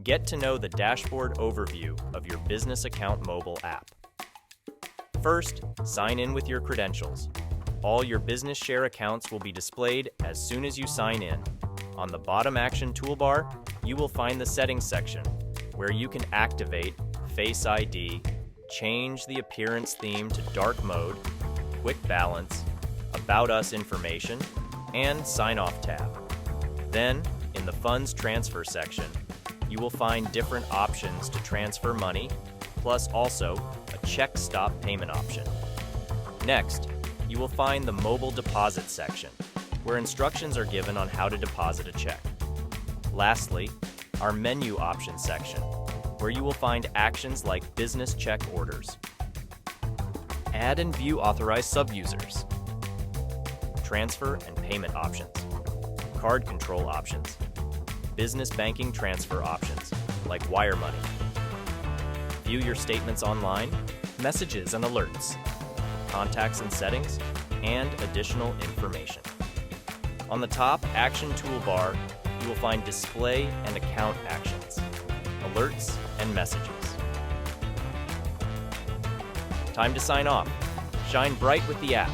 Get to know the dashboard overview of your business account mobile app. First, sign in with your credentials. All your business share accounts will be displayed as soon as you sign in. On the bottom action toolbar, you will find the settings section, where you can activate Face ID, change the appearance theme to dark mode, quick balance, About Us information, and Sign Off tab. Then, in the Funds Transfer section, you will find different options to transfer money, plus also a check stop payment option. Next, you will find the Mobile Deposit section, where instructions are given on how to deposit a check. Lastly, our Menu Options section, where you will find actions like business check orders. Add and view authorized sub-users. Transfer and payment options. Card control options. Business banking transfer options, like wire money. View your statements online, messages and alerts, contacts and settings, and additional information. On the top action toolbar, you will find display and account actions, alerts, and messages. Time to sign off. Shine bright with the app.